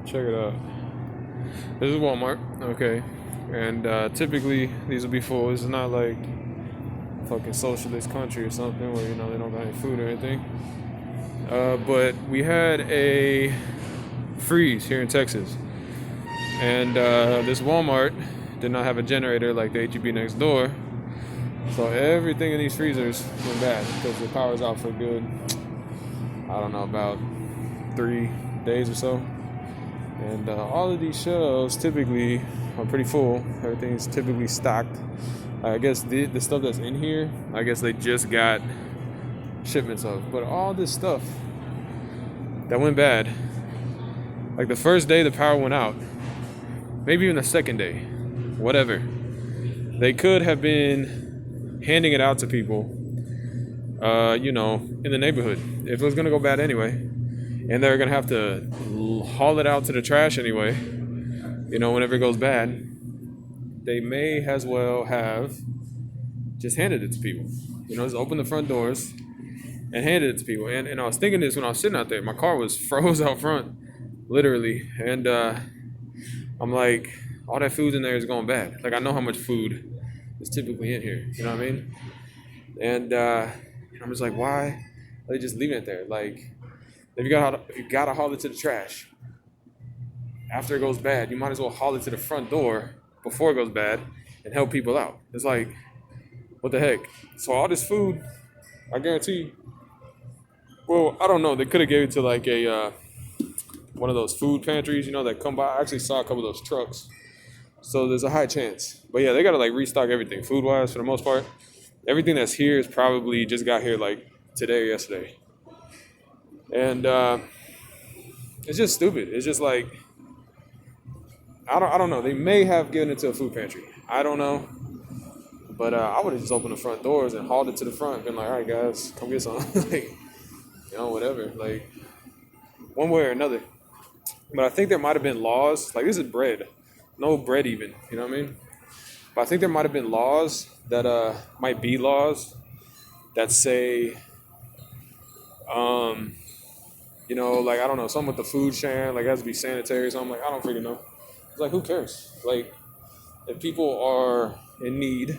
Check it out. This is Walmart, okay, and typically these will be full. This is not like fucking socialist country or something where they don't got any food or anything. But we had a freeze here in Texas, and this Walmart did not have a generator like the HEB next door, so everything in these freezers went bad because the power's out for good. I don't know, about 3 days or so. And all of these shelves typically are pretty full. Everything's typically stocked. I guess the stuff that's in here, I guess they just got shipments of. But all this stuff that went bad, like the first day the power went out, maybe even the second day, whatever, they could have been handing it out to people, in the neighborhood. If it was going to go bad anyway, and they're going to have to haul it out to the trash anyway, whenever it goes bad, they may as well have just handed it to people. Just open the front doors and handed it to people. And I was thinking this when I was sitting out there. My car was froze out front, literally. And I'm like, all that food in there is going bad. Like, I know how much food is typically in here. You know what I mean? And I'm just like, why are they just leaving it there? Like, if you gotta haul it to the trash after it goes bad, you might as well haul it to the front door before it goes bad and help people out. It's like, what the heck? So all this food, I guarantee. Well, I don't know. They could have gave it to like a one of those food pantries, that come by. I actually saw a couple of those trucks, so there's a high chance. But yeah, they gotta like restock everything food wise for the most part. Everything that's here is probably just got here like today or yesterday. And it's just stupid. It's just like I don't know. They may have given it to a food pantry. I don't know. But I would have just opened the front doors and hauled it to the front and been like, all right, guys, come get some. Like, whatever. Like, one way or another. But I think there might have been laws. Like, this is bread. No bread even. You know what I mean? But I think there might have been laws that might be laws that say, like, I don't know, something with the food sharing, like, it has to be sanitary or something. Like, I don't freaking know. It's like, who cares? Like, if people are in need,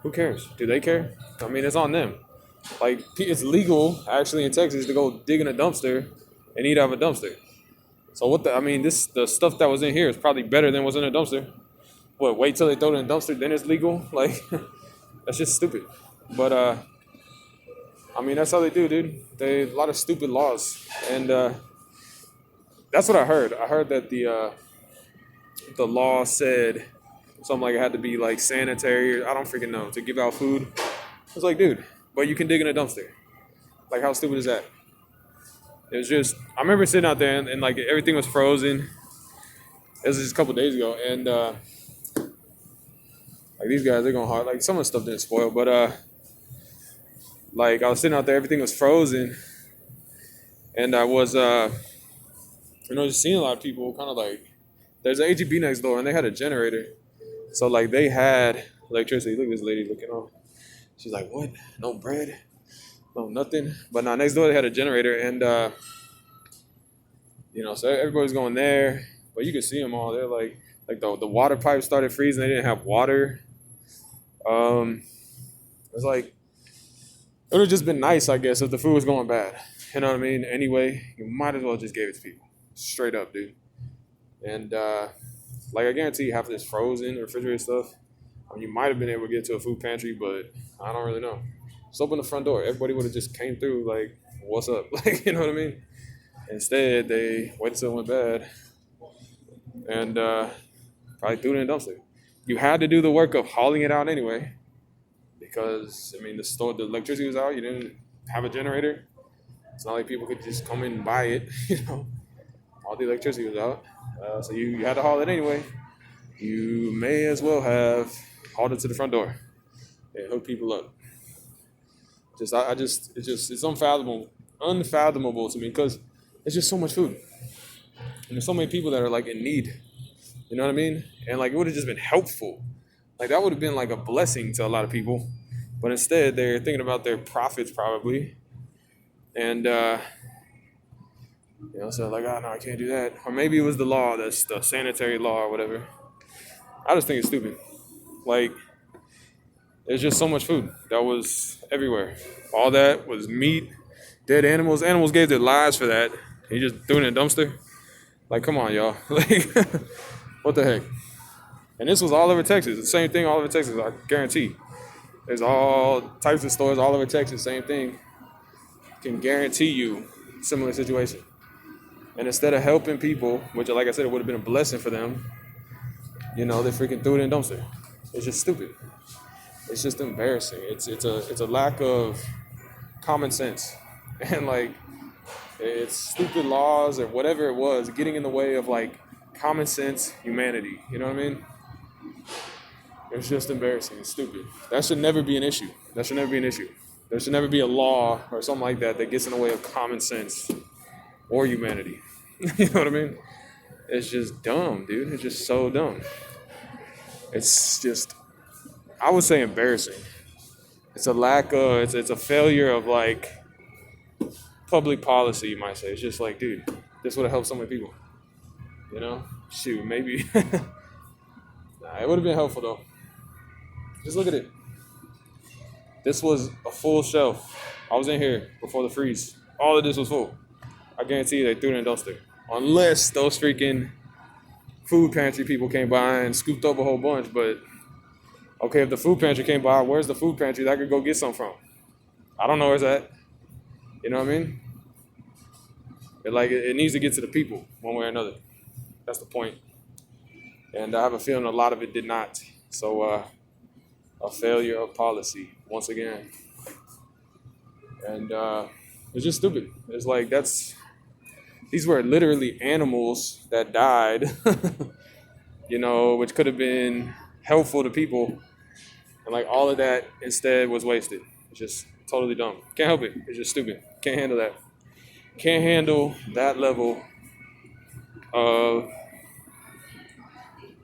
who cares? Do they care? I mean, it's on them. Like, it's legal, actually, in Texas to go dig in a dumpster and eat out of a dumpster. So the stuff that was in here is probably better than what's in a dumpster. What, wait till they throw it in a dumpster, then it's legal? Like, that's just stupid. But, that's how they do, dude. A lot of stupid laws. And that's what I heard. I heard that the law said something like it had to be like sanitary. I don't freaking know, to give out food. I was like, dude, but you can dig in a dumpster. Like, how stupid is that? It was just, I remember sitting out there and like everything was frozen. It was just a couple days ago. And like these guys, they're going hard. Like, some of the stuff didn't spoil, but like I was sitting out there, everything was frozen. And I was, just seeing a lot of people kind of like, there's an HEB next door and they had a generator. So like they had electricity. Look at this lady looking on. She's like, what? No bread? No nothing? But now next door they had a generator and, so everybody's going there. But you could see them all. They're like the water pipe started freezing. They didn't have water. It's like, it would have just been nice, I guess, if the food was going bad. You know what I mean? Anyway, you might as well just gave it to people. Straight up, dude. And like, I guarantee you half of this frozen refrigerated stuff, you might have been able to get to a food pantry, but I don't really know. Just open the front door. Everybody would have just came through like, what's up? Like, you know what I mean? Instead, they waited till it went bad and probably threw it in a dumpster. You had to do the work of hauling it out anyway because, the electricity was out. You didn't have a generator. It's not like people could just come in and buy it, All the electricity was out. So you had to haul it anyway. You may as well have hauled it to the front door and hook people up. It's unfathomable to me because it's just so much food. And there's so many people that are like in need. You know what I mean? And like, it would have just been helpful. Like, that would have been like a blessing to a lot of people. But instead, they're thinking about their profits probably. And You know, so like, oh no, I can't do that. Or maybe it was the law, that's the sanitary law or whatever. I just think it's stupid. Like, there's just so much food that was everywhere. All that was meat, dead animals. Animals gave their lives for that. He just threw it in a dumpster. Like, come on, y'all. Like, what the heck? And this was all over Texas. The same thing all over Texas, I guarantee. There's all types of stores all over Texas, same thing. Can guarantee you similar situation. And instead of helping people, which like I said, it would have been a blessing for them, they freaking threw it in a dumpster. It's just stupid. It's just embarrassing. It's a lack of common sense. And like, it's stupid laws or whatever it was getting in the way of like common sense humanity. You know what I mean? It's just embarrassing. It's stupid. That should never be an issue. There should never be a law or something like that gets in the way of common sense or humanity. You know what I mean? It's just dumb, dude. It's just so dumb. It's just, I would say, embarrassing. It's a lack of, it's a failure of like public policy, you might say. It's just like, dude, this would have helped so many people. You know? Shoot, maybe. Nah, it would have been helpful though. Just look at it. This was a full shelf. I was in here before the freeze. All of this was full. I guarantee you they threw it in a dumpster. Unless those freaking food pantry people came by and scooped up a whole bunch. But, okay, if the food pantry came by, where's the food pantry that I could go get some from? I don't know where's that. You know what I mean? It needs to get to the people one way or another. That's the point. And I have a feeling a lot of it did not. So, a failure of policy once again. And it's just stupid. It's like these were literally animals that died, which could have been helpful to people. And like all of that instead was wasted. It's just totally dumb. Can't help it. It's just stupid. Can't handle that. Can't handle that level of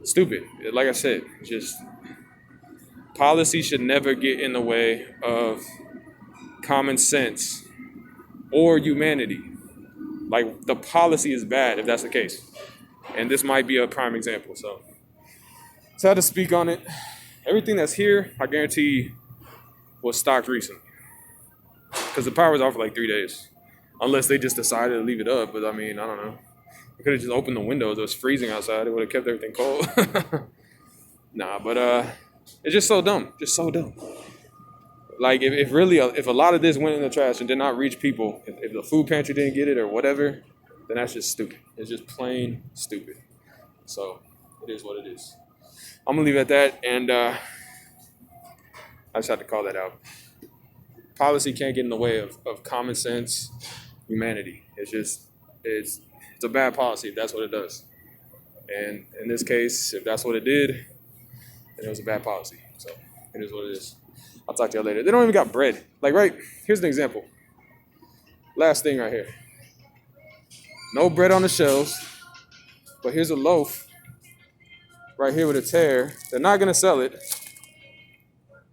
stupid. Like I said, just policy should never get in the way of common sense or humanity. Like, the policy is bad if that's the case. And this might be a prime example. So I had to speak on it. Everything that's here, I guarantee, was stocked recently. Because the power was off for like 3 days. Unless they just decided to leave it up. But I mean, I don't know. They could have just opened the windows. It was freezing outside. It would have kept everything cold. Nah, but it's just so dumb. Just so dumb. Like, if a lot of this went in the trash and did not reach people, if the food pantry didn't get it or whatever, then that's just stupid. It's just plain stupid. So, it is what it is. I'm going to leave it at that, and I just had to call that out. Policy can't get in the way of common sense, humanity. It's a bad policy if that's what it does. And in this case, if that's what it did, then it was a bad policy. So, it is what it is. I'll talk to y'all later. They don't even got bread. Like, right, here's an example. Last thing right here. No bread on the shelves, but here's a loaf right here with a tear. They're not going to sell it.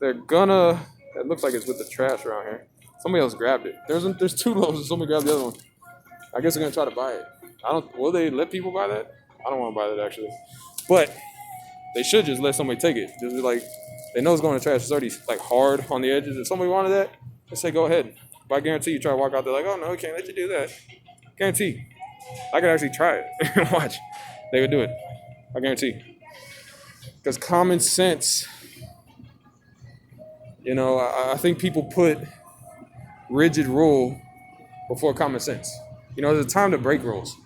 They're gonna, it looks like it's with the trash around here. Somebody else grabbed it. There's 2 loaves and somebody grabbed the other one. I guess they're going to try to buy it. Will they let people buy that? I don't want to buy that actually. But they should just let somebody take it. Just be like, they know it's going to trash. It's already like hard on the edges. If somebody wanted that, they say go ahead. But I guarantee you try to walk out there like, oh no, we can't let you do that. Guarantee. I could actually try it and watch. They would do it. I guarantee. Because common sense, I think people put rigid rule before common sense. There's a time to break rules.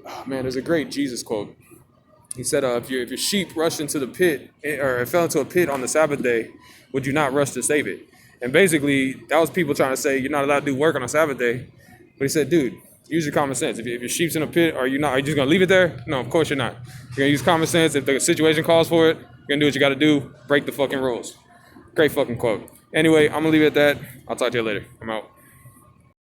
Oh man, there's a great Jesus quote. He said, if your sheep rushed into the pit, or it fell into a pit on the Sabbath day, would you not rush to save it? And basically, that was people trying to say you're not allowed to do work on a Sabbath day. But he said, dude, use your common sense. If your sheep's in a pit, are you just going to leave it there? No, of course you're not. You're going to use common sense. If the situation calls for it, you're going to do what you got to do. Break the fucking rules. Great fucking quote. Anyway, I'm going to leave it at that. I'll talk to you later. I'm out.